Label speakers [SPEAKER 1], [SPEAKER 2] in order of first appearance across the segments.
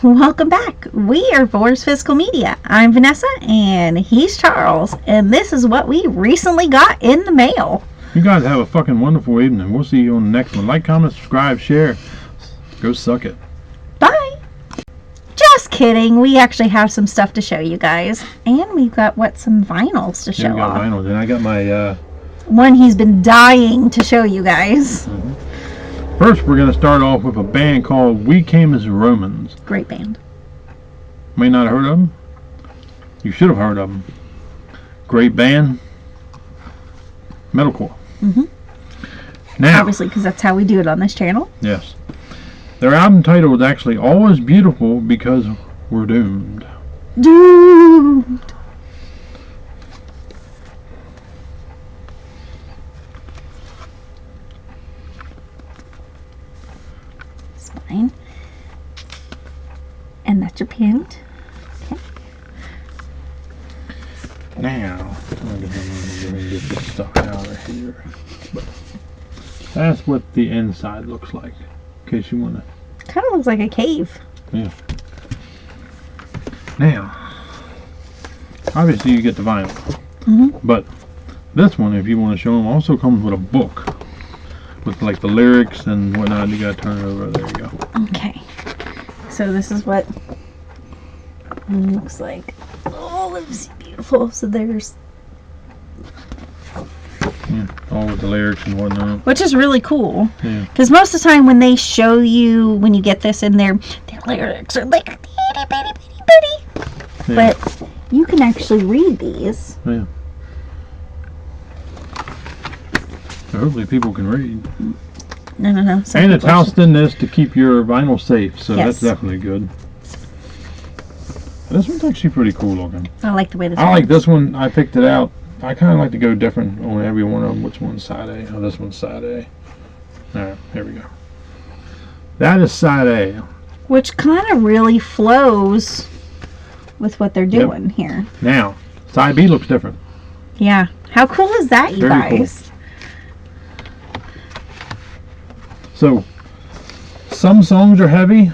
[SPEAKER 1] Welcome back. We are Boars Physical Media. I'm Vanessa and he's Charles, and this is what we recently got in the mail.
[SPEAKER 2] You guys have a fucking wonderful evening. We'll see you on the next one. Like, comment, subscribe, share. Go suck it.
[SPEAKER 1] Bye. Just kidding. We actually have some stuff to show you guys, and we've got some vinyls to show
[SPEAKER 2] Yeah, we got
[SPEAKER 1] off.
[SPEAKER 2] vinyl. Then I got my
[SPEAKER 1] one he's been dying to show you guys.
[SPEAKER 2] First, we're gonna start off with a band called We Came as Romans.
[SPEAKER 1] Great band.
[SPEAKER 2] May not have heard of them. You should have heard of them. Great band. Metalcore. Now,
[SPEAKER 1] Obviously, because that's how we do it on this channel.
[SPEAKER 2] yes, their album title is actually "Always Beautiful Because We're Doomed."
[SPEAKER 1] Doomed. Spine. And that's your pant. Okay.
[SPEAKER 2] Now, I'm gonna get this stuff out of here. But that's what the inside looks like. In case you wanna.
[SPEAKER 1] Kind of looks like a cave.
[SPEAKER 2] Yeah. Now, obviously you get the vinyl, but this one, if you want to show them, also comes with a book with like the lyrics and whatnot. You gotta turn it over. There you go.
[SPEAKER 1] Okay. So this is what it looks like. Oh, it's beautiful. So there's,
[SPEAKER 2] Yeah, all with the lyrics and whatnot.
[SPEAKER 1] which is really cool.
[SPEAKER 2] Yeah.
[SPEAKER 1] Because most of the time when they show you, when you get this in there, their lyrics are like itty bitty bitty bitty.
[SPEAKER 2] Yeah.
[SPEAKER 1] But you can actually read these.
[SPEAKER 2] Yeah. So hopefully people can read.
[SPEAKER 1] No. Some
[SPEAKER 2] And it's
[SPEAKER 1] people are-
[SPEAKER 2] housed in this to keep your vinyl safe, so
[SPEAKER 1] Yes.
[SPEAKER 2] that's definitely good. This one's actually pretty cool looking.
[SPEAKER 1] I like the way this.
[SPEAKER 2] I like this one. I picked it out. I kind of like to go different on every one of them. Which one's side A? Oh, this one's side A. Alright, here we go. That is side A.
[SPEAKER 1] Which kind of really flows with what they're doing here.
[SPEAKER 2] Now, side B looks different.
[SPEAKER 1] Yeah. How cool is that, you
[SPEAKER 2] Very cool.
[SPEAKER 1] guys?
[SPEAKER 2] So, some songs are heavy,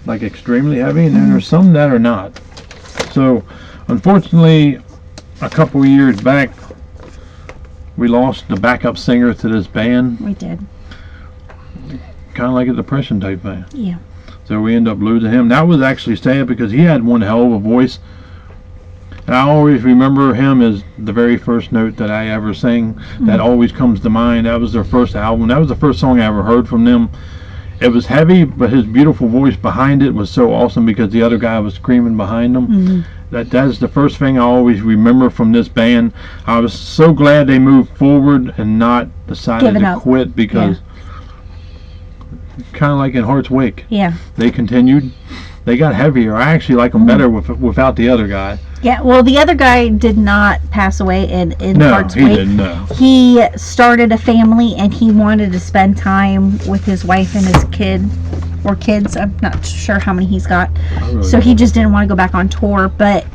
[SPEAKER 2] like extremely heavy, and then there's some that are not. So, unfortunately, a couple of years back, we lost the backup singer to this band,
[SPEAKER 1] We did.
[SPEAKER 2] kind of like a depression type thing.
[SPEAKER 1] Yeah.
[SPEAKER 2] So we ended up losing him. That was actually sad because he had one hell of a voice. And I always remember him as the very first note that I ever sang. That always comes to mind. That was their first album. That was the first song I ever heard from them. It was heavy, but his beautiful voice behind it was so awesome because the other guy was screaming behind him. That's the first thing I always remember from this band. I was so glad they moved forward and not decided
[SPEAKER 1] Given
[SPEAKER 2] to
[SPEAKER 1] up.
[SPEAKER 2] quit because kind of like in Heart's Wake.
[SPEAKER 1] Yeah.
[SPEAKER 2] They continued. They got heavier. I actually like them better without the other guy.
[SPEAKER 1] Yeah, well, the other guy did not pass away in
[SPEAKER 2] No,
[SPEAKER 1] Heart's
[SPEAKER 2] he
[SPEAKER 1] Wake.
[SPEAKER 2] didn't. No.
[SPEAKER 1] He started a family and he wanted to spend time with his wife and his kid, or kids. I'm not sure how many he's got. So he just didn't want to go back on tour. But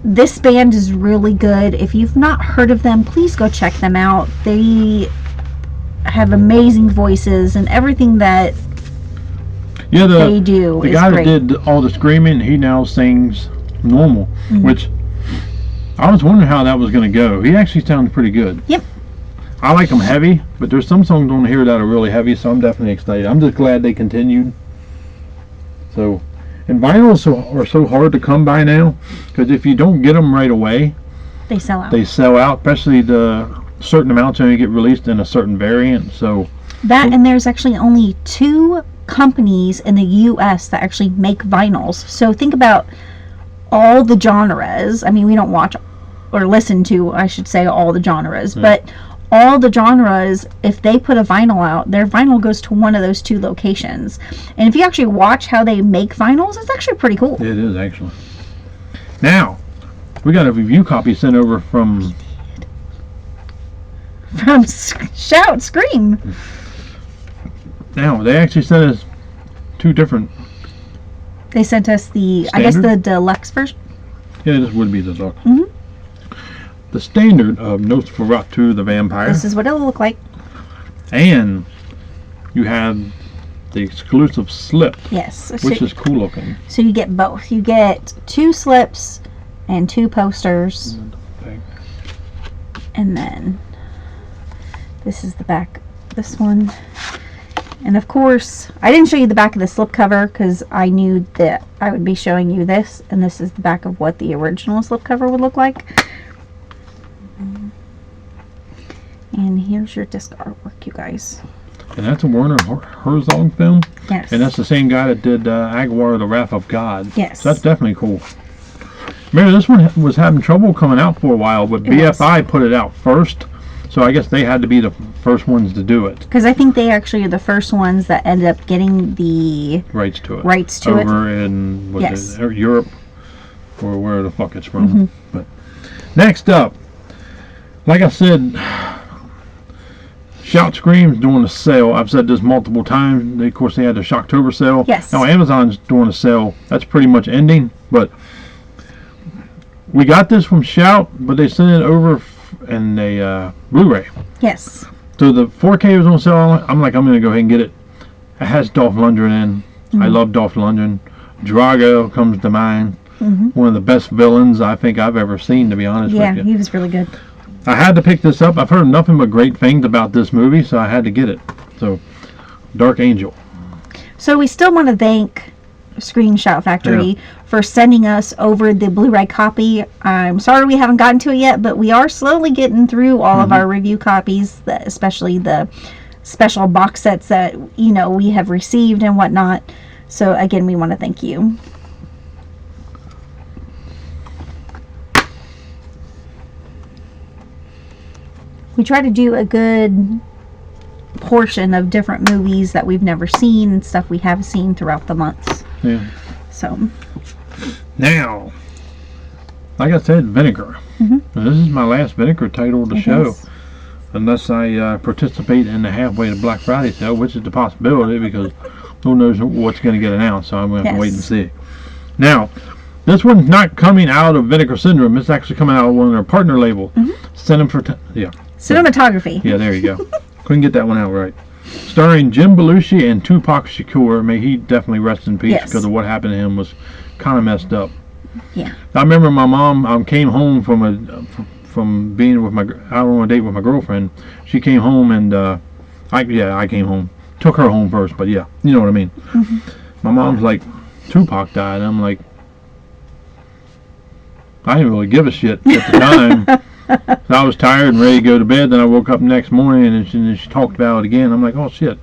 [SPEAKER 1] this band is really good. If you've not heard of them, please go check them out. They have amazing voices, and everything that
[SPEAKER 2] Yeah,
[SPEAKER 1] they
[SPEAKER 2] the
[SPEAKER 1] do is
[SPEAKER 2] guy
[SPEAKER 1] great.
[SPEAKER 2] that did all the screaming, he now sings normal, which I was wondering how that was going to go. He actually sounds pretty good.
[SPEAKER 1] Yep.
[SPEAKER 2] I like them heavy, but there's some songs on here that are really heavy, so I'm definitely excited. I'm just glad they continued. So, and vinyls are so hard to come by now, because if you don't get them right away,
[SPEAKER 1] They sell out.
[SPEAKER 2] they sell out, especially the certain amounts only get released in a certain variant. So,
[SPEAKER 1] That, and there's actually only 2 companies in the U.S. that actually make vinyls. So think about all the genres. I mean, we don't watch or listen to, I should say, all the genres, but all the genres, if they put a vinyl out, their vinyl goes to one of those 2 locations. And if you actually watch how they make vinyls, it's actually pretty cool.
[SPEAKER 2] it is actually. Now, we got a review copy sent over from
[SPEAKER 1] From Shout, Scream.
[SPEAKER 2] Now, they actually sent us 2 different.
[SPEAKER 1] They sent us I guess the
[SPEAKER 2] Standard?
[SPEAKER 1] deluxe version.
[SPEAKER 2] Yeah, this would be the duck.
[SPEAKER 1] Mhm.
[SPEAKER 2] The standard of Nosferatu the Vampire.
[SPEAKER 1] This is what it'll look like.
[SPEAKER 2] And you have the exclusive slip,
[SPEAKER 1] Yes.
[SPEAKER 2] which is cool looking.
[SPEAKER 1] So you get both. You get 2 slips and 2 posters. And then this is the back. This one. And of course, I didn't show you the back of the slipcover because I knew that I would be showing you this. And this is the back of what the original slipcover would look like. And here's your disc artwork, you guys.
[SPEAKER 2] And that's a Werner Herzog film.
[SPEAKER 1] Yes.
[SPEAKER 2] And that's the same guy that did Aguilar, The Wrath of God.
[SPEAKER 1] Yes.
[SPEAKER 2] So that's definitely cool. Remember, this one was having trouble coming out for a while, but BFI put it out first. So I guess they had to be the first ones to do it.
[SPEAKER 1] Because I think they actually are the first ones that ended up getting the
[SPEAKER 2] rights to it.
[SPEAKER 1] Over
[SPEAKER 2] in
[SPEAKER 1] yes.
[SPEAKER 2] Europe, or where the fuck it's from. But next up, like I said, Shout Scream's doing a sale. I've said this multiple times. Of course, they had the Shocktober sale.
[SPEAKER 1] Yes.
[SPEAKER 2] Now Amazon's doing a sale. That's pretty much ending, but we got this from Shout, but they sent it over in a Blu-ray.
[SPEAKER 1] Yes.
[SPEAKER 2] So the 4K was on sale. I'm like, I'm going to go ahead and get it. It has Dolph Lundgren in. I love Dolph Lundgren. Drago comes to mind. One of the best villains I think I've ever seen, to be honest with you.
[SPEAKER 1] Yeah, he was really good.
[SPEAKER 2] I had to pick this up. I've heard nothing but great things about this movie, so I had to get it. So, Dark Angel.
[SPEAKER 1] So we still want to thank Screenshot Factory for sending us over the Blu-ray copy. I'm sorry we haven't gotten to it yet, but we are slowly getting through all of our review copies, especially the special box sets that, you know, we have received and whatnot. So again, we want to thank you. We try to do a good portion of different movies that we've never seen and stuff we have seen throughout the months.
[SPEAKER 2] Yeah.
[SPEAKER 1] So
[SPEAKER 2] now, like I said, Vinegar. Now, this is my last Vinegar title to show, unless I participate in the halfway to Black Friday sale, which is the possibility because who knows what's going to get announced. So I'm going to have to wait and see. Now, this one's not coming out of Vinegar Syndrome. It's actually coming out of one of their partner labels.
[SPEAKER 1] Cinematography.
[SPEAKER 2] Yeah, there you go. Couldn't get that one out right. Starring Jim Belushi and Tupac Shakur. May he definitely rest in peace because of what happened to him was kind of messed up.
[SPEAKER 1] Yeah.
[SPEAKER 2] I remember my mom came home from being with out on a date with my girlfriend. She came home and I came home. Took her home first, but yeah, you know what I mean. My mom's like, Tupac died. I'm like, I didn't really give a shit at the time. So I was tired and ready to go to bed. Then I woke up the next morning and she talked about it again. I'm like, oh shit.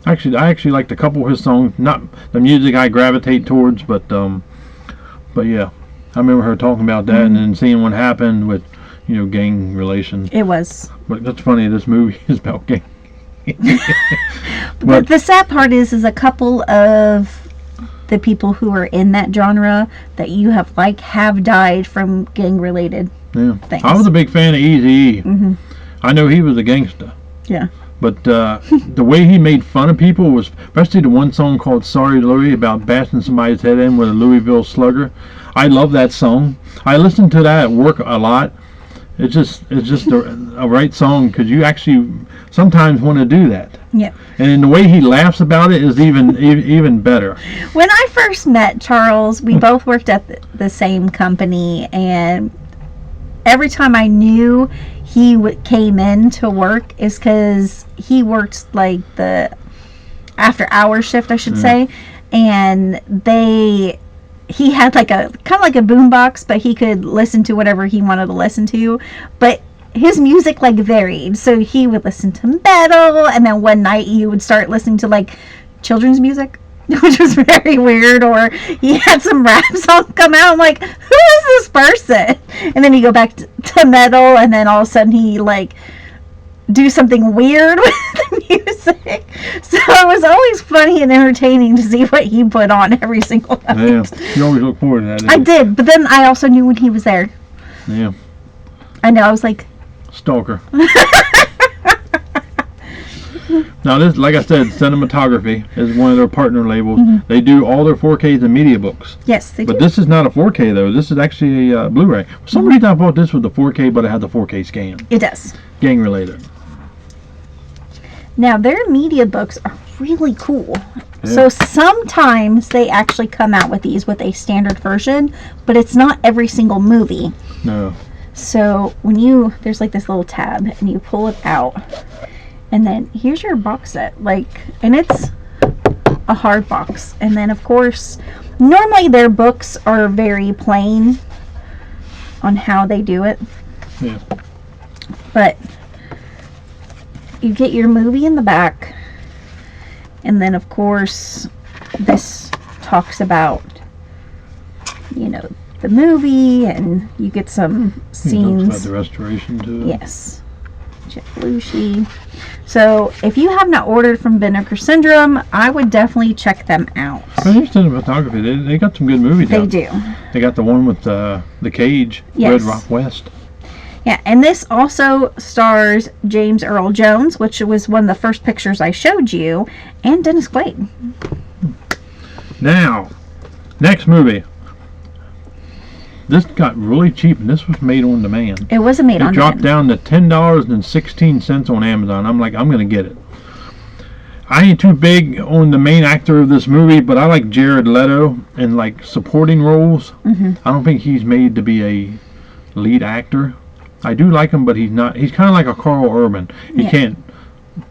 [SPEAKER 2] I actually liked a couple of his songs. Not the music I gravitate towards, but yeah, I remember her talking about that and then seeing what happened with, you know, gang relations.
[SPEAKER 1] It was.
[SPEAKER 2] But that's funny. This movie is about gang.
[SPEAKER 1] But the sad part is a couple of the people who are in that genre that you have died from gang related.
[SPEAKER 2] Yeah,
[SPEAKER 1] things.
[SPEAKER 2] I was a big fan of Eazy-E. I know he was a gangster.
[SPEAKER 1] Yeah.
[SPEAKER 2] But the way he made fun of people was, especially the one song called Sorry Louie about bashing somebody's head in with a Louisville Slugger. I love that song. I listen to that at work a lot. It's just a right song because you actually sometimes want to do that.
[SPEAKER 1] Yeah.
[SPEAKER 2] And the way he laughs about it is even better.
[SPEAKER 1] When I first met Charles, we both worked at the same company, and every time I knew he came in to work is because he worked like the after hour shift, I should say, and he had like a kind of like a boombox, but he could listen to whatever he wanted to listen to, but his music like varied. So he would listen to metal, and then one night he would start listening to like children's music, which was very weird, or he had some rap song come out. I'm like, who is this person? And then he go back to metal, and then all of a sudden he like do something weird with the music. So it was always funny and entertaining to see what he put on every single night.
[SPEAKER 2] Yeah, you always look forward to that.
[SPEAKER 1] I did, but then I also knew when he was there.
[SPEAKER 2] Yeah.
[SPEAKER 1] I know, I was like,
[SPEAKER 2] stalker. Now this, like I said, Cinematography is one of their partner labels. They do all their 4Ks and media books.
[SPEAKER 1] Yes, they
[SPEAKER 2] But
[SPEAKER 1] do.
[SPEAKER 2] this is not a 4K though. This is actually a Blu-ray. For some reason I thought this was the 4K, but it had the 4K scan.
[SPEAKER 1] It does.
[SPEAKER 2] Gang related.
[SPEAKER 1] Now, their media books are really cool.
[SPEAKER 2] Yeah.
[SPEAKER 1] So sometimes they actually come out with these with a standard version, but it's not every single movie.
[SPEAKER 2] No.
[SPEAKER 1] So when there's like this little tab and you pull it out, and then here's your box set, and it's a hard box. And then of course, normally their books are very plain on how they do it.
[SPEAKER 2] Yeah.
[SPEAKER 1] But you get your movie in the back, and then of course this talks about the movie, and you get some scenes.
[SPEAKER 2] Talks about the restoration to it.
[SPEAKER 1] Yes. Jeff Belushi. So if you have not ordered from Vinegar Syndrome, I would definitely check them out.
[SPEAKER 2] I'm interested in photography. They got some good movies
[SPEAKER 1] They
[SPEAKER 2] out.
[SPEAKER 1] do.
[SPEAKER 2] They got the one with the Cage,
[SPEAKER 1] Yes.
[SPEAKER 2] Red Rock West.
[SPEAKER 1] Yeah, and this also stars James Earl Jones, which was one of the first pictures I showed you, and Dennis Quaid.
[SPEAKER 2] Now, next movie. This got really cheap, and this was made on demand.
[SPEAKER 1] It wasn't made
[SPEAKER 2] It
[SPEAKER 1] on
[SPEAKER 2] dropped
[SPEAKER 1] demand.
[SPEAKER 2] down to $10.16 on Amazon. I'm like, I'm gonna get it. I ain't too big on the main actor of this movie, but I like Jared Leto in like supporting roles.
[SPEAKER 1] Mm-hmm.
[SPEAKER 2] I don't think he's made to be a lead actor. I do like him, but he's not. He's kind of like a Carl Urban.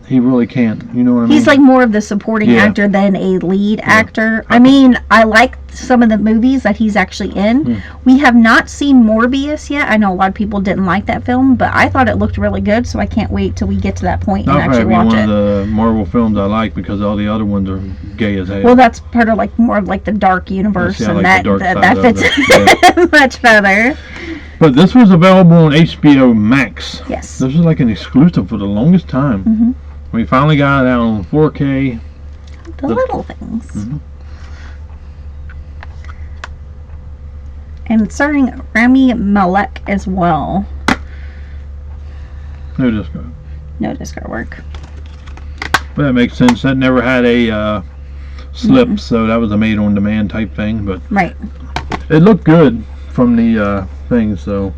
[SPEAKER 2] He really can't. You know what I mean?
[SPEAKER 1] He's like more of the supporting
[SPEAKER 2] Yeah.
[SPEAKER 1] actor than a lead actor. I mean, I like some of the movies that he's actually in. We have not seen Morbius yet. I know a lot of people didn't like that film, but I thought it looked really good, so I can't wait till we get to that point and
[SPEAKER 2] That'll
[SPEAKER 1] actually
[SPEAKER 2] probably be
[SPEAKER 1] watch
[SPEAKER 2] one
[SPEAKER 1] it.
[SPEAKER 2] of the Marvel films I like because all the other ones are gay as hell.
[SPEAKER 1] Well, that's part of more of the dark universe,
[SPEAKER 2] Yeah, I
[SPEAKER 1] and
[SPEAKER 2] like the dark
[SPEAKER 1] that
[SPEAKER 2] side of
[SPEAKER 1] fits
[SPEAKER 2] it,
[SPEAKER 1] much better.
[SPEAKER 2] But this was available on HBO Max.
[SPEAKER 1] Yes.
[SPEAKER 2] This was like an exclusive for the longest time.
[SPEAKER 1] Mm-hmm.
[SPEAKER 2] We finally got it out on 4K.
[SPEAKER 1] The little things.
[SPEAKER 2] Mhm.
[SPEAKER 1] And it's starring Rami Malek as well.
[SPEAKER 2] No disco.
[SPEAKER 1] No disco work.
[SPEAKER 2] But that makes sense. That never had a slip,
[SPEAKER 1] Mm-mm.
[SPEAKER 2] so that was a made-on-demand type thing. But
[SPEAKER 1] Right.
[SPEAKER 2] it looked good from the thing, so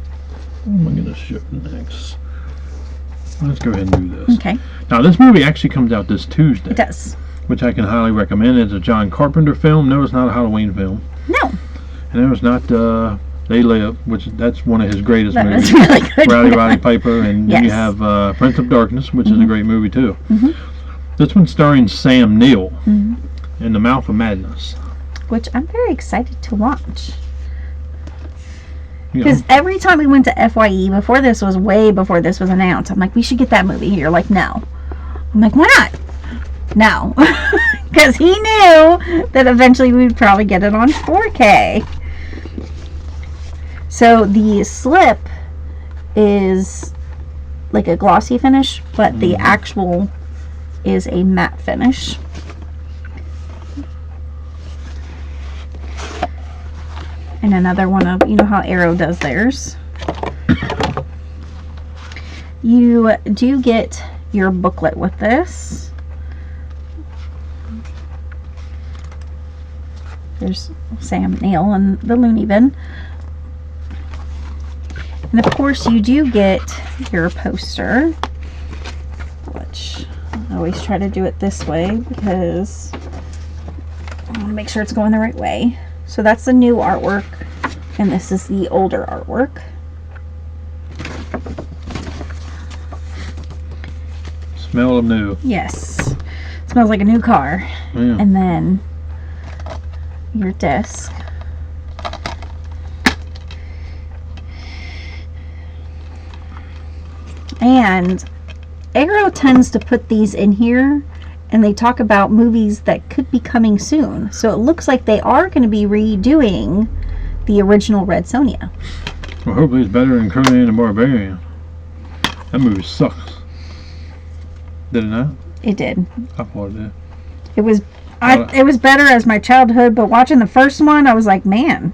[SPEAKER 2] what am I going to show next? Let's go ahead and do this.
[SPEAKER 1] Okay.
[SPEAKER 2] Now, this movie actually comes out this Tuesday,
[SPEAKER 1] It does.
[SPEAKER 2] which I can highly recommend. It's a John Carpenter film. No, it's not a Halloween film.
[SPEAKER 1] No.
[SPEAKER 2] And it was not They Live, which that's one of his greatest
[SPEAKER 1] That
[SPEAKER 2] movies.
[SPEAKER 1] was really good.
[SPEAKER 2] Roddy Piper, and then you
[SPEAKER 1] Yes.
[SPEAKER 2] have Prince of Darkness, which is a great movie too.
[SPEAKER 1] Mhm.
[SPEAKER 2] This one's starring Sam Neill
[SPEAKER 1] Mhm.
[SPEAKER 2] in The Mouth of Madness.
[SPEAKER 1] Which I'm very excited to watch.
[SPEAKER 2] You know,
[SPEAKER 1] Because every time we went to FYE, way before this was announced, I'm like, we should get that movie. You're like, no. I'm like, why not? No. Because he knew that eventually we would probably get it on 4K. So the slip is like a glossy finish, but the actual is a matte finish. And another one of, you know how Arrow does theirs. You do get your booklet with this. There's Sam Neill and the Looney Bin. And of course you do get your poster, which I always try to do it this way because I want to make sure it's going the right way. So that's the new artwork, and this is the older artwork.
[SPEAKER 2] Smell of new.
[SPEAKER 1] Yes. Smells like a new car.
[SPEAKER 2] Yeah.
[SPEAKER 1] And then your disc. And Arrow tends to put these in here, and they talk about movies that could be coming soon. So it looks like they are going to be redoing the original Red Sonja.
[SPEAKER 2] Well, hopefully it's better than Conan the Barbarian. That movie sucks. Did it not?
[SPEAKER 1] It did.
[SPEAKER 2] I thought it did.
[SPEAKER 1] It was it was better as my childhood, but watching the first one, I was like, man.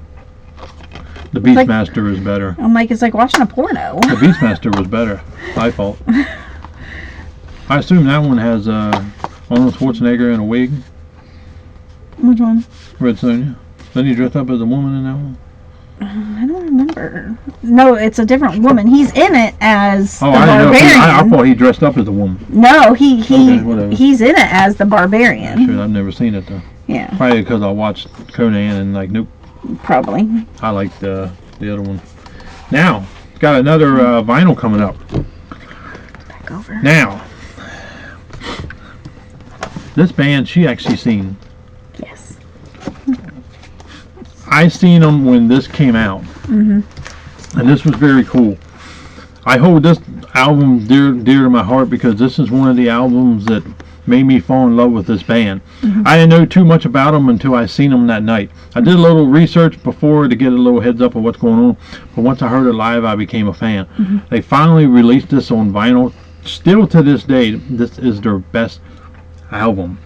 [SPEAKER 2] The
[SPEAKER 1] like-
[SPEAKER 2] Beastmaster is better.
[SPEAKER 1] I'm like, it's like watching a porno.
[SPEAKER 2] The Beastmaster was better. My fault. I assume that one has Arnold Schwarzenegger in a wig.
[SPEAKER 1] Which one?
[SPEAKER 2] Red Sonja. Doesn't he dress up as a woman in that one?
[SPEAKER 1] I don't remember. No, it's a different woman. He's in it as the
[SPEAKER 2] I didn't know.
[SPEAKER 1] barbarian.
[SPEAKER 2] I thought he dressed up as a woman.
[SPEAKER 1] No,
[SPEAKER 2] Okay, whatever.
[SPEAKER 1] he's in it as the barbarian.
[SPEAKER 2] Sure, I've never seen it though.
[SPEAKER 1] Yeah,
[SPEAKER 2] Probably because I watched Conan and like, nope,
[SPEAKER 1] probably.
[SPEAKER 2] I like the other one. Now, got another vinyl coming up.
[SPEAKER 1] Back over.
[SPEAKER 2] Now, this band she actually seen.
[SPEAKER 1] Yes.
[SPEAKER 2] I seen them when this came out,
[SPEAKER 1] Mhm.
[SPEAKER 2] and this was very cool. I hold this album dear to my heart because this is one of the albums that made me fall in love with this band. I didn't know too much about them until I seen them that night. I did a little research before to get a little heads up of what's going on, but once I heard it live, I became a fan. They finally released this on vinyl. Still to this day, this is their best album.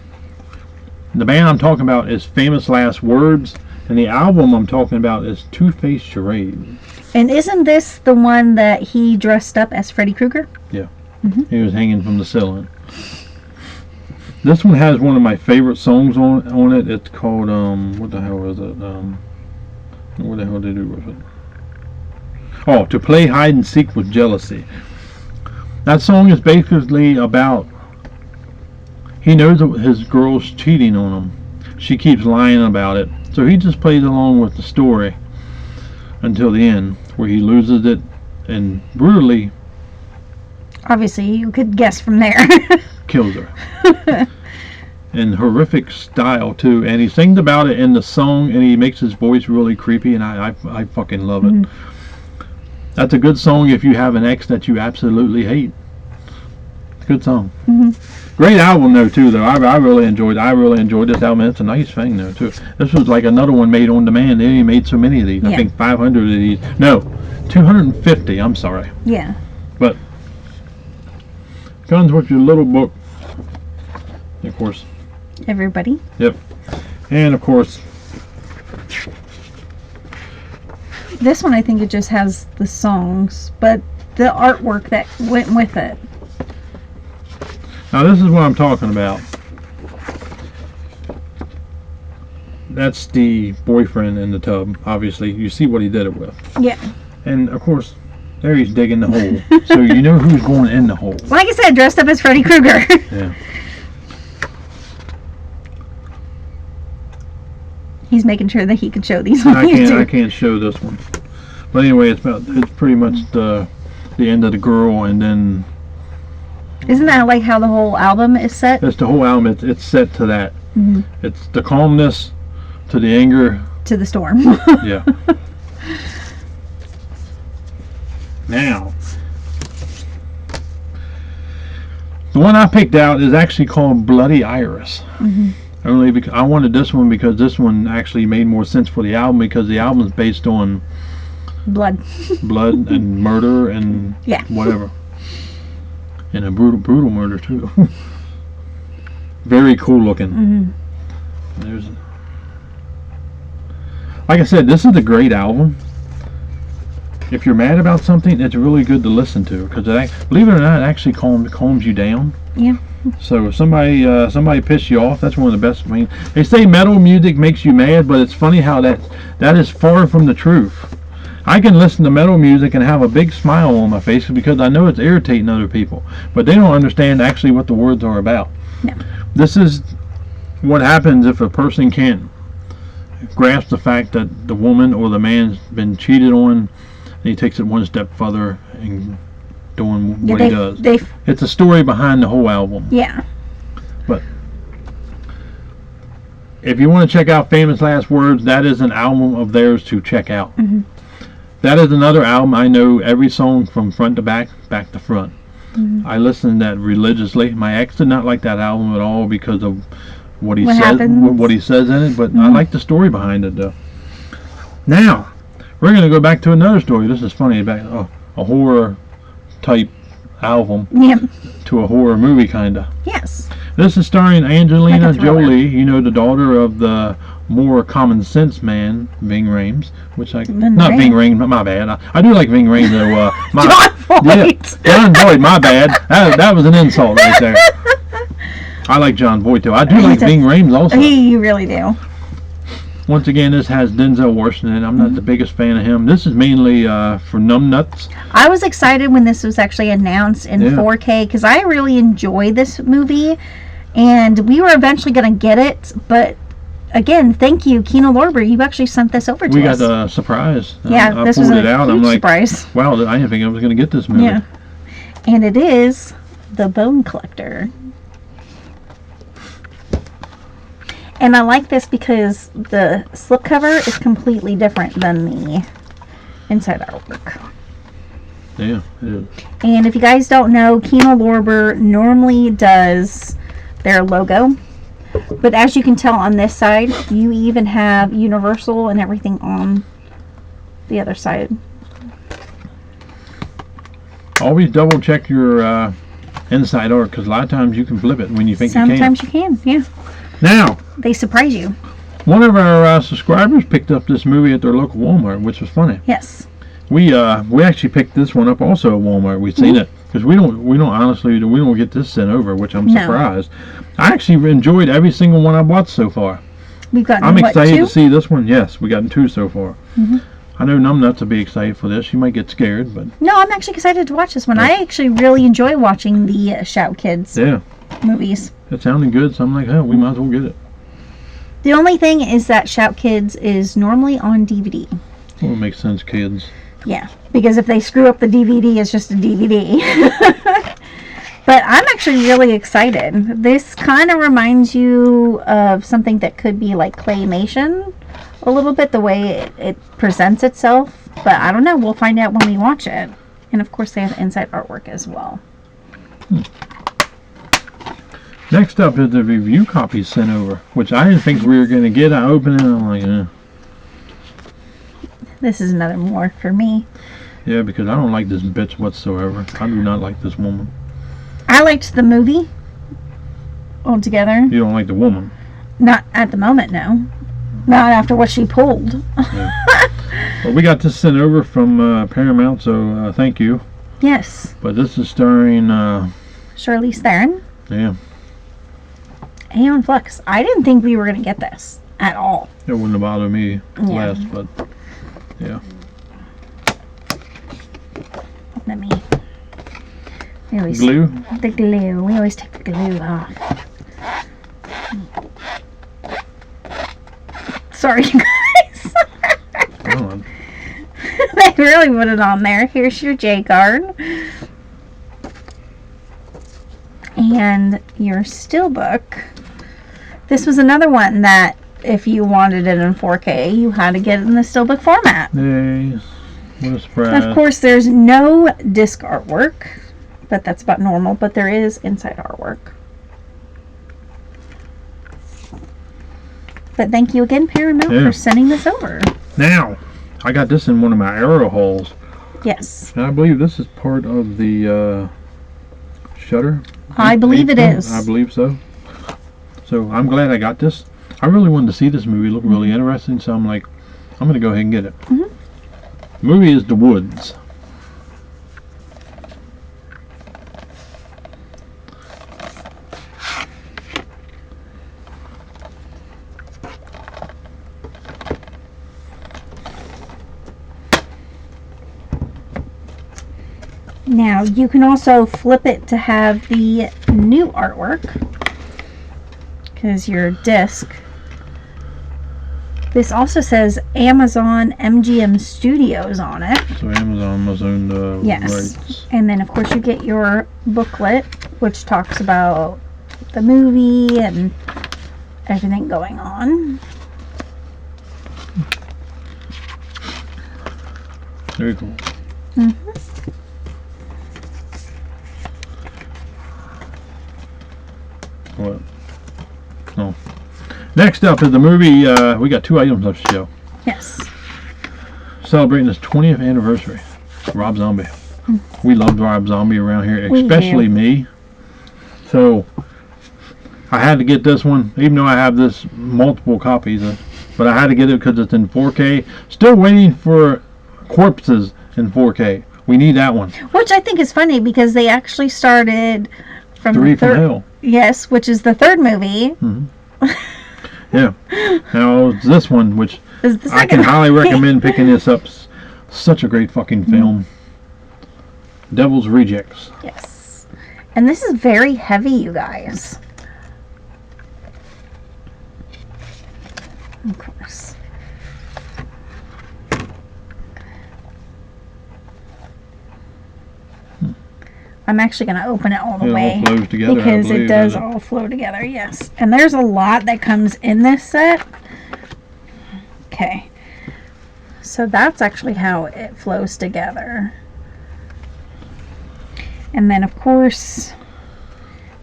[SPEAKER 2] The band I'm talking about is Famous Last Words, and the album I'm talking about is Two-Faced Charade.
[SPEAKER 1] And isn't this the one that he dressed up as Freddy Krueger?
[SPEAKER 2] He was hanging from the ceiling. This one has one of my favorite songs on it. It's called what the hell is it? What the hell did they do with it? Oh, To Play Hide and Seek with Jealousy. That song is basically about he knows that his girl's cheating on him. She keeps lying about it, so he just plays along with the story until the end, where he loses it and brutally
[SPEAKER 1] Obviously, you could guess from there.
[SPEAKER 2] kills her. In horrific style too, and he sings about it in the song, and he makes his voice really creepy, and I fucking love it. That's a good song if you have an ex that you absolutely hate. Good song. Great album though too. Though I really enjoyed this album. It's a nice thing though too. This was like another one made on demand. They only made so many of these.
[SPEAKER 1] Yeah.
[SPEAKER 2] I think 500 of these. No, 250. I'm sorry.
[SPEAKER 1] Yeah.
[SPEAKER 2] But comes with your little book, of course.
[SPEAKER 1] Everybody.
[SPEAKER 2] Yep. And of course,
[SPEAKER 1] This one, I think it just has the songs, but the artwork that went with it.
[SPEAKER 2] now this is what I'm talking about. That's the boyfriend in the tub. Obviously, you see what he did it with.
[SPEAKER 1] Yeah.
[SPEAKER 2] And of course, there he's digging the hole. So you know who's going in the hole.
[SPEAKER 1] Like I said, dressed up as Freddy Krueger.
[SPEAKER 2] Yeah.
[SPEAKER 1] He's making sure that he can show these on
[SPEAKER 2] I
[SPEAKER 1] YouTube.
[SPEAKER 2] can't show this one. But anyway, it's pretty much the end of the girl, and then
[SPEAKER 1] Isn't that like how the whole album is set?
[SPEAKER 2] that's the whole album. It's set to that.
[SPEAKER 1] Mhm.
[SPEAKER 2] It's the calmness to the anger.
[SPEAKER 1] To the storm.
[SPEAKER 2] Yeah. Now, the one I picked out is actually called Bloody Iris. Only because I wanted this one because this one actually made more sense for the album, because the album is based on
[SPEAKER 1] Blood.
[SPEAKER 2] blood and murder and
[SPEAKER 1] Yeah.
[SPEAKER 2] whatever, and a brutal murder too. Very cool looking. There's, like I said, this is a great album. If you're mad about something, it's really good to listen to, because believe it or not, it actually calms you down.
[SPEAKER 1] Yeah.
[SPEAKER 2] So if somebody pissed you off, that's one of the best. I mean, they say metal music makes you mad, but it's funny how that is far from the truth. I can listen to metal music and have a big smile on my face because I know it's irritating other people, but they don't understand actually what the words are about.
[SPEAKER 1] No.
[SPEAKER 2] This is what happens if a person can't grasp the fact that the woman or the man's been cheated on, and he takes it one step further and doing what he does. It's a story behind the whole album.
[SPEAKER 1] Yeah.
[SPEAKER 2] If you want to check out Famous Last Words, that is an album of theirs to check out. That is another album I know every song from front to back to front. I listen to that religiously. My ex did not like that album at all because of what he says in it, but I like the story behind it though. Now, we're going to go back to another story. This is funny, about a horror type album to a horror movie kinda.
[SPEAKER 1] Yes.
[SPEAKER 2] This is starring Angelina
[SPEAKER 1] Like a thriller.
[SPEAKER 2] Jolie, the daughter of the more common sense man, Ving Rhames, which not
[SPEAKER 1] Rhames.
[SPEAKER 2] Ving Rhames, but my bad. I do like Ving Rhames though.
[SPEAKER 1] John Voight.
[SPEAKER 2] John Voight, my bad. That was an insult right there. I like John Voight too. I do like Ving Rhames also.
[SPEAKER 1] You really do.
[SPEAKER 2] Once again, this has Denzel Washington in it. I'm not the biggest fan of him. This is mainly for numbnuts.
[SPEAKER 1] I was excited when this was actually announced in 4K because I really enjoy this movie, and we were eventually going to get it, but again, thank you, Kino Lorber. You actually sent this over to us.
[SPEAKER 2] We got a surprise.
[SPEAKER 1] Yeah,
[SPEAKER 2] I
[SPEAKER 1] this was
[SPEAKER 2] pulled
[SPEAKER 1] a
[SPEAKER 2] it out.
[SPEAKER 1] huge
[SPEAKER 2] I'm like,
[SPEAKER 1] surprise.
[SPEAKER 2] wow, I didn't think I was going to get this movie.
[SPEAKER 1] Yeah, and it is The Bone Collector. And I like this because the slipcover is completely different than the inside artwork.
[SPEAKER 2] Yeah, it is.
[SPEAKER 1] And if you guys don't know, Kino Lorber normally does their logo. But as you can tell on this side, you even have Universal and everything on the other side.
[SPEAKER 2] Always double check your inside art, because a lot of times you can flip it when you think
[SPEAKER 1] Sometimes you can, yeah.
[SPEAKER 2] Now,
[SPEAKER 1] They surprise you.
[SPEAKER 2] one of our subscribers picked up this movie at their local Walmart, which was funny.
[SPEAKER 1] Yes.
[SPEAKER 2] We actually picked this one up also at Walmart. We'd seen it because we don't honestly get this sent over, which I'm surprised. I actually enjoyed every single one I've watched so far.
[SPEAKER 1] We've gotten
[SPEAKER 2] I'm excited
[SPEAKER 1] 2?
[SPEAKER 2] to see this one. Yes, we gotten 2 so far. I know Numbnuts will be excited for this. You might get scared, but
[SPEAKER 1] No, I'm actually excited to watch this one. I actually really enjoy watching the Shout Kids movies.
[SPEAKER 2] It sounded good, so I'm like, oh, we might as well get it.
[SPEAKER 1] The only thing is that Shout Kids is normally on DVD.
[SPEAKER 2] Well, it makes sense, kids.
[SPEAKER 1] Yeah, because if they screw up the DVD, it's just a DVD. But I'm actually really excited. This kind of reminds you of something that could be like claymation a little bit, the way it presents itself. But I don't know. We'll find out when we watch it. And of course, they have inside artwork as well.
[SPEAKER 2] Next up is the review copies sent over, which I didn't think we were going to get. I opened it and I'm like,
[SPEAKER 1] This is another more for me.
[SPEAKER 2] Yeah, because I don't like this bitch whatsoever. I do not like this woman.
[SPEAKER 1] I liked the movie altogether.
[SPEAKER 2] You don't like the woman?
[SPEAKER 1] Not at the moment, no. Not after what she pulled.
[SPEAKER 2] Well, we got this sent over from Paramount, so thank you.
[SPEAKER 1] Yes.
[SPEAKER 2] But this is starring,
[SPEAKER 1] Charlize Theron.
[SPEAKER 2] yeah,
[SPEAKER 1] Aeon Flux. I didn't think we were going to get this at all.
[SPEAKER 2] it wouldn't have bothered me
[SPEAKER 1] Yeah.
[SPEAKER 2] less, but yeah.
[SPEAKER 1] Let me. We always,
[SPEAKER 2] Glue?
[SPEAKER 1] The glue. We always take the glue off. Sorry, you guys.
[SPEAKER 2] Oh,
[SPEAKER 1] They really put it on there. Here's your J card. And your Steelbook. This was another one that if you wanted it in 4K, you had to get it in the Steelbook format.
[SPEAKER 2] yay. What a surprise.
[SPEAKER 1] Of course, there's no disc artwork, but that's about normal. But there is inside artwork. But thank you again, Paramount, for sending this over.
[SPEAKER 2] Now, I got this in one of my arrow holes.
[SPEAKER 1] Yes.
[SPEAKER 2] And I believe this is part of the Shutter.
[SPEAKER 1] I believe it is.
[SPEAKER 2] I believe so. So I'm glad I got this. I really wanted to see this movie. It looked really interesting, so I'm like, I'm going to go ahead and get it. The movie is The Woods.
[SPEAKER 1] Now, you can also flip it to have the new artwork, because your disc. This also says Amazon MGM Studios on it.
[SPEAKER 2] So Amazon must own the
[SPEAKER 1] Yes.
[SPEAKER 2] rights.
[SPEAKER 1] And then, of course, you get your booklet, which talks about the movie and everything going on.
[SPEAKER 2] Very cool. What? Oh. Next up is the movie. We got 2 items left to show.
[SPEAKER 1] Yes.
[SPEAKER 2] Celebrating his 20th anniversary. Rob Zombie. We love Rob Zombie around here,
[SPEAKER 1] We
[SPEAKER 2] especially
[SPEAKER 1] do.
[SPEAKER 2] me. So I had to get this one, even though I have this multiple copies. But I had to get it because it's in 4K. Still waiting for Corpses in 4K. We need that one.
[SPEAKER 1] Which I think is funny because they actually started from
[SPEAKER 2] 3
[SPEAKER 1] the
[SPEAKER 2] from
[SPEAKER 1] third.
[SPEAKER 2] Hell.
[SPEAKER 1] Yes, which is the third movie.
[SPEAKER 2] Yeah. Now this one, which
[SPEAKER 1] This is the
[SPEAKER 2] I can
[SPEAKER 1] second
[SPEAKER 2] highly
[SPEAKER 1] one.
[SPEAKER 2] recommend picking this up. Such a great fucking film. Devil's Rejects.
[SPEAKER 1] Yes. And this is very heavy, you guys. Of course. I'm actually going to open it all the
[SPEAKER 2] It
[SPEAKER 1] way.
[SPEAKER 2] all flows together, I
[SPEAKER 1] because
[SPEAKER 2] believe,
[SPEAKER 1] it does
[SPEAKER 2] doesn't it?
[SPEAKER 1] all flow together, yes. And there's a lot that comes in this set. Okay. So that's actually how it flows together. And then, of course,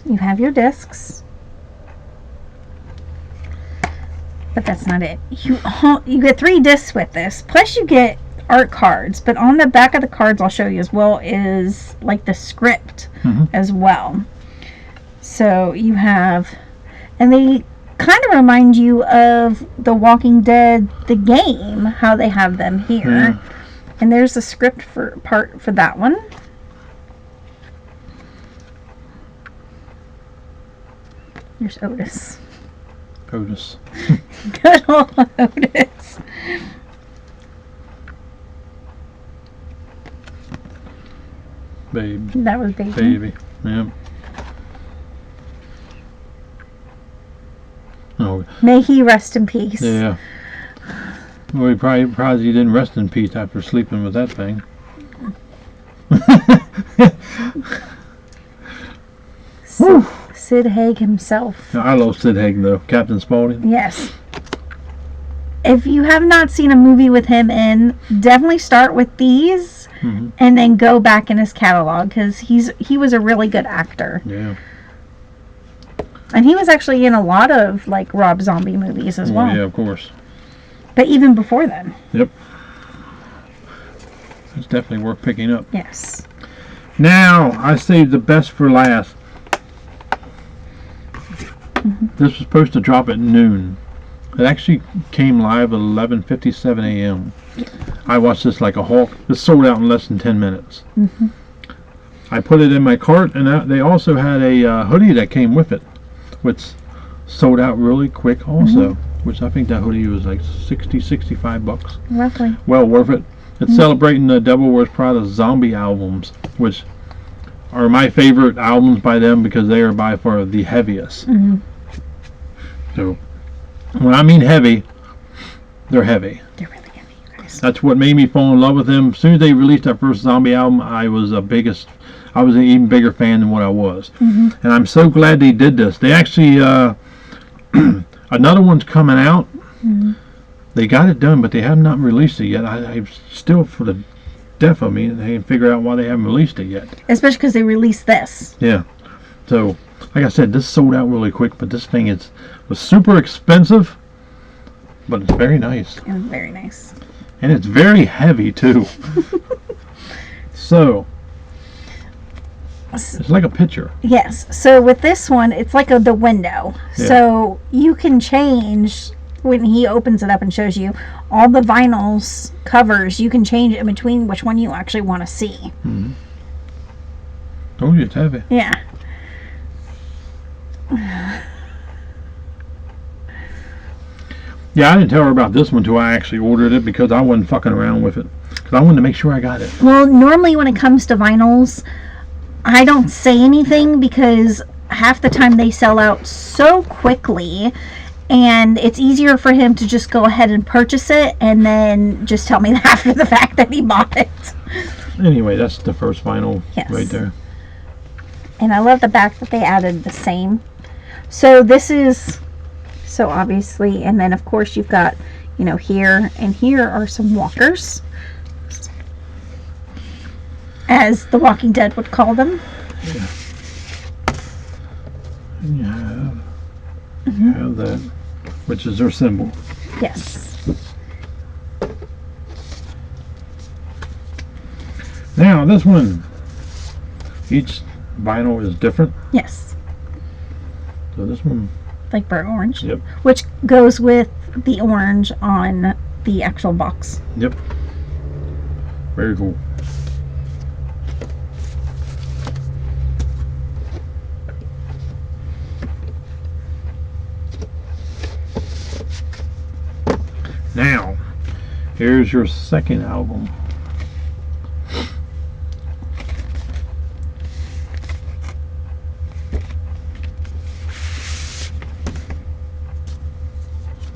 [SPEAKER 1] you have your discs. But that's not it. You get 3 discs with this. Plus you get art cards. But on the back of the cards, I'll show you as well, is like the script as well. So you have, and they kind of remind you of The Walking Dead, the game, how they have them here.
[SPEAKER 2] Yeah.
[SPEAKER 1] And there's the script for that one. Here's Otis.
[SPEAKER 2] Otis.
[SPEAKER 1] Good old Otis.
[SPEAKER 2] Babe.
[SPEAKER 1] That was baby.
[SPEAKER 2] Baby. Yep. Oh,
[SPEAKER 1] May he rest in peace.
[SPEAKER 2] yeah. Well, he probably he didn't rest in peace after sleeping with that thing.
[SPEAKER 1] Sid Haig himself.
[SPEAKER 2] I love Sid Haig though, Captain Spaulding.
[SPEAKER 1] Yes. If you have not seen a movie with him in, definitely start with these and then go back in his catalog because he was a really good actor.
[SPEAKER 2] Yeah.
[SPEAKER 1] And he was actually in a lot of like Rob Zombie movies as well.
[SPEAKER 2] Yeah, of course.
[SPEAKER 1] But even before then.
[SPEAKER 2] Yep. It's definitely worth picking up.
[SPEAKER 1] Yes.
[SPEAKER 2] Now, I saved the best for last. This was supposed to drop at noon. It actually came live at 11:57 a.m. I watched this like a hawk. It sold out in less than 10 minutes. I put it in my cart, and they also had a hoodie that came with it, which sold out really quick also, which I think that hoodie was like 65 bucks.
[SPEAKER 1] Roughly.
[SPEAKER 2] Well worth it. It's celebrating the Devil Wears Prada zombie albums, which are my favorite albums by them because they are by far the heaviest. So, when I mean heavy, they're heavy.
[SPEAKER 1] They're really heavy, you guys.
[SPEAKER 2] That's what made me fall in love with them. As soon as they released that first zombie album, I was an even bigger fan than what I was. And I'm so glad they did this. They actually, another one's coming out. They got it done, but they have not released it yet. I still, for the death of me, they can't figure out why they haven't released it yet.
[SPEAKER 1] Especially because they released this.
[SPEAKER 2] Yeah. So, like I said, this sold out really quick, but this thing was super expensive, but it's very nice.
[SPEAKER 1] It was very nice.
[SPEAKER 2] And it's very heavy, too. So, it's like a picture.
[SPEAKER 1] Yes. So with this one, it's like the window.
[SPEAKER 2] Yeah.
[SPEAKER 1] So you can change when he opens it up and shows you all the vinyls covers. You can change in between which one you actually want to see.
[SPEAKER 2] Told you it's heavy.
[SPEAKER 1] Yeah.
[SPEAKER 2] Yeah, I didn't tell her about this one until I actually ordered it because I wasn't fucking around with it. Because I wanted to make sure I got it.
[SPEAKER 1] Well, normally when it comes to vinyls, I don't say anything because half the time they sell out so quickly, and it's easier for him to just go ahead and purchase it and then just tell me after the fact that he bought it.
[SPEAKER 2] Anyway, that's the first vinyl
[SPEAKER 1] Yes.
[SPEAKER 2] right there.
[SPEAKER 1] And I love the back that they added the same. So this is, so obviously, and then of course you've got, here and here are some walkers, as The Walking Dead would call them.
[SPEAKER 2] And you have that, which is their symbol.
[SPEAKER 1] Yes.
[SPEAKER 2] Now, this one, each vinyl is different.
[SPEAKER 1] Yes.
[SPEAKER 2] So this one,
[SPEAKER 1] Like burnt orange.
[SPEAKER 2] Yep.
[SPEAKER 1] Which goes with the orange on the actual box.
[SPEAKER 2] yep. Very cool. Here's your second album.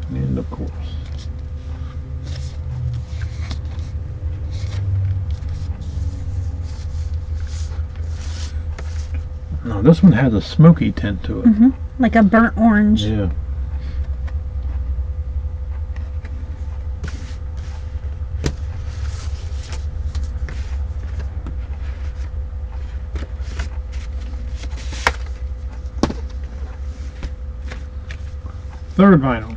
[SPEAKER 2] And of course. Now this one has a smoky tint to it.
[SPEAKER 1] Like a burnt orange.
[SPEAKER 2] Yeah. Third vinyl.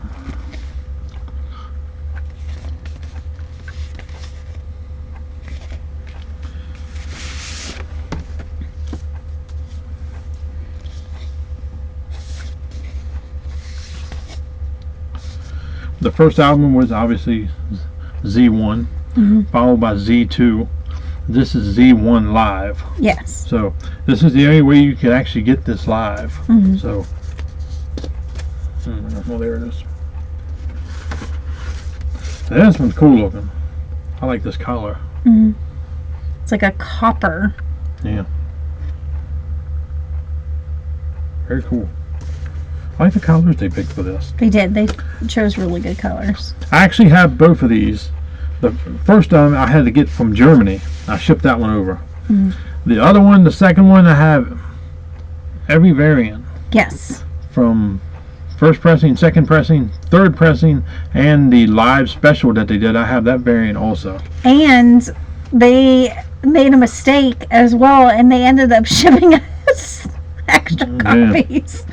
[SPEAKER 2] The first album was obviously Z1, followed by Z2. This is Z1 live.
[SPEAKER 1] Yes.
[SPEAKER 2] So this is the only way you could actually get this live. So, well, there it is. This one's cool looking. I like this color.
[SPEAKER 1] It's like a copper.
[SPEAKER 2] Yeah. Very cool. I like the colors they picked for this.
[SPEAKER 1] They did. They chose really good colors.
[SPEAKER 2] I actually have both of these. The first one I had to get from Germany. I shipped that one over. The other one, the second one, I have every variant.
[SPEAKER 1] Yes.
[SPEAKER 2] From first pressing, second pressing, third pressing, and the live special that they did. I have that variant also.
[SPEAKER 1] And they made a mistake as well, and they ended up shipping us extra copies.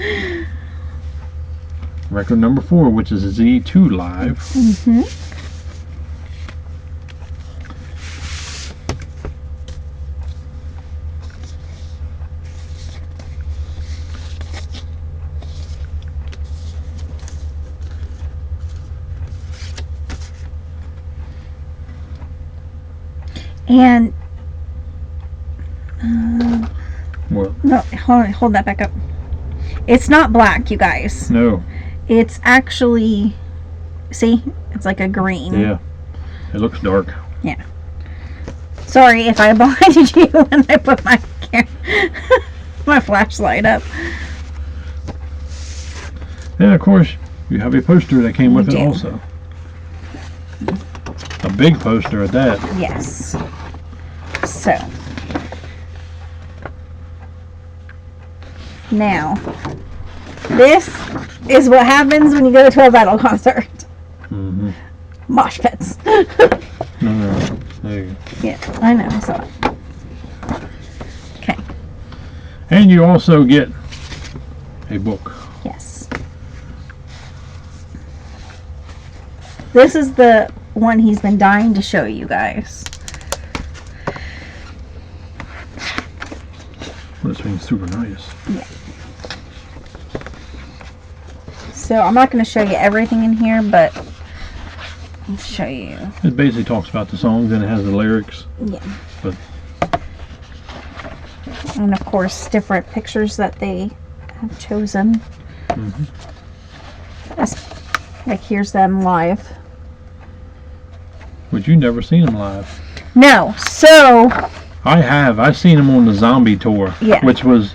[SPEAKER 2] Record number 4, which is Z2 live.
[SPEAKER 1] And
[SPEAKER 2] Well,
[SPEAKER 1] no, hold that back up. It's not black, you guys.
[SPEAKER 2] no.
[SPEAKER 1] It's actually, see, it's like a green.
[SPEAKER 2] Yeah. It looks dark.
[SPEAKER 1] Yeah. Sorry if I blinded you when I put my my flashlight up.
[SPEAKER 2] And of course, you have a poster that came with it
[SPEAKER 1] do.
[SPEAKER 2] also. A big poster at that.
[SPEAKER 1] Yes. So. Now, this is what happens when you go to a metal concert. Mosh pits.
[SPEAKER 2] No. There you go.
[SPEAKER 1] Yeah, I know. I saw it. Okay.
[SPEAKER 2] And you also get a book.
[SPEAKER 1] Yes. This is the one he's been dying to show you guys.
[SPEAKER 2] Well, this thing's super nice.
[SPEAKER 1] Yeah. So I'm not going to show you everything in here, but I'll show you.
[SPEAKER 2] It basically talks about the songs and it has the lyrics.
[SPEAKER 1] Yeah.
[SPEAKER 2] But
[SPEAKER 1] and of course, different pictures that they have chosen. Like here's them live.
[SPEAKER 2] But you never seen them live.
[SPEAKER 1] No. So
[SPEAKER 2] I have. I've seen them on the Zombie tour,
[SPEAKER 1] Yeah.
[SPEAKER 2] which was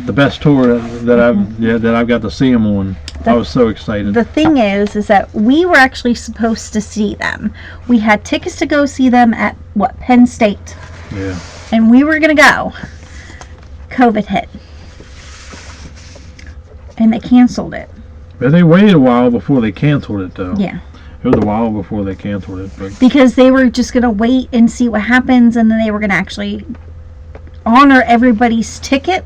[SPEAKER 2] the best tour that I've got to see them on. I was so excited.
[SPEAKER 1] the thing is that we were actually supposed to see them. We had tickets to go see them at Penn State,
[SPEAKER 2] Yeah.
[SPEAKER 1] and we were gonna go. COVID hit, and they canceled it.
[SPEAKER 2] But they waited a while before they canceled it, though.
[SPEAKER 1] Yeah.
[SPEAKER 2] It was a while before they canceled it, but
[SPEAKER 1] Because they were just going to wait and see what happens, and then they were going to actually honor everybody's ticket.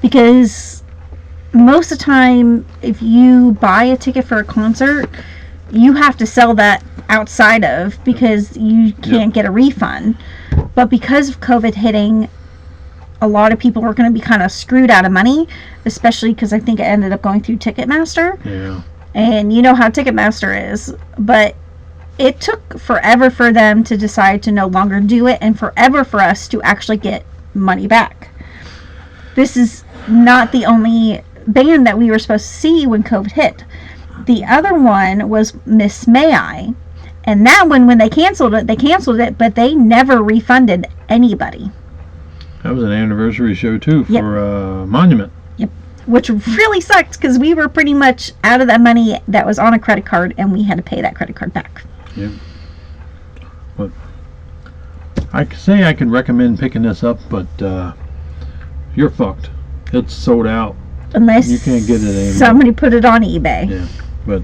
[SPEAKER 1] Because most of the time, if you buy a ticket for a concert, you have to sell that outside of, because you can't get a refund. But because of COVID hitting, a lot of people were going to be kind of screwed out of money, especially because I think it ended up going through Ticketmaster.
[SPEAKER 2] yeah.
[SPEAKER 1] And you know how Ticketmaster is, but it took forever for them to decide to no longer do it, and forever for us to actually get money back. This is not the only band that we were supposed to see when COVID hit. The other one was Miss May I, And that one, when they canceled it, but they never refunded anybody.
[SPEAKER 2] That was an anniversary show too
[SPEAKER 1] Yep.
[SPEAKER 2] for Monument.
[SPEAKER 1] Which really sucks because we were pretty much out of that money that was on a credit card, and we had to pay that credit card back.
[SPEAKER 2] Yeah. But I could say I could recommend picking this up, but you're fucked. It's sold out.
[SPEAKER 1] Unless
[SPEAKER 2] You can't get it anymore.
[SPEAKER 1] somebody put it on eBay.
[SPEAKER 2] Yeah. But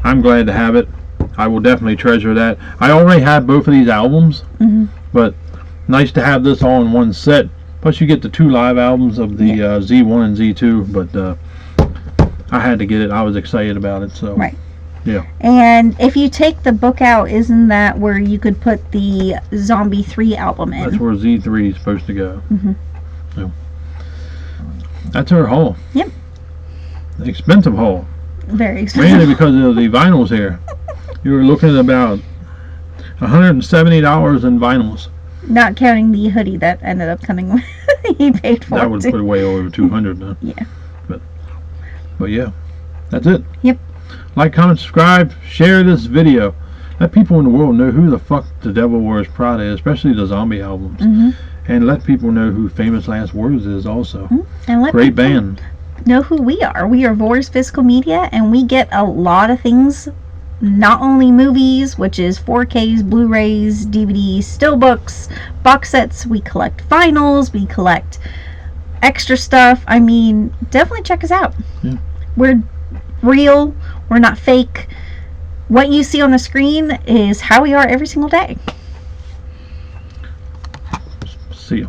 [SPEAKER 2] I'm glad to have it. I will definitely treasure that. I already have both of these albums,
[SPEAKER 1] Mhm.
[SPEAKER 2] but nice to have this all in one set. Plus, you get the 2 live albums of the Z1 and Z2. But I had to get it. I was excited about it. So
[SPEAKER 1] Right.
[SPEAKER 2] Yeah.
[SPEAKER 1] And if you take the book out, isn't that where you could put the Zombie 3 album in?
[SPEAKER 2] That's where Z3 is supposed to go.
[SPEAKER 1] Mhm.
[SPEAKER 2] So that's our haul.
[SPEAKER 1] Yep.
[SPEAKER 2] Expensive haul.
[SPEAKER 1] Very expensive.
[SPEAKER 2] Mainly because of the vinyls here. You were looking at about $170 in vinyls.
[SPEAKER 1] Not counting the hoodie that ended up coming with. He paid for
[SPEAKER 2] That
[SPEAKER 1] it
[SPEAKER 2] would
[SPEAKER 1] too.
[SPEAKER 2] put way over 200 now.
[SPEAKER 1] Yeah.
[SPEAKER 2] But yeah, that's it.
[SPEAKER 1] Yep.
[SPEAKER 2] Like, comment, subscribe, share this video. Let people in the world know who the fuck the Devil Wears Prada is, especially the zombie albums.
[SPEAKER 1] Mhm.
[SPEAKER 2] And let people know who Famous Last Words is also.
[SPEAKER 1] And let
[SPEAKER 2] Great
[SPEAKER 1] people
[SPEAKER 2] band.
[SPEAKER 1] know who we are. We are Voice Physical Media, and we get a lot of things. Not only movies, which is 4Ks, Blu-rays, DVDs, steelbooks, box sets. We collect vinyls. We collect extra stuff. I mean, definitely check us out.
[SPEAKER 2] Yeah.
[SPEAKER 1] We're real. We're not fake. What you see on the screen is how we are every single day.
[SPEAKER 2] See ya.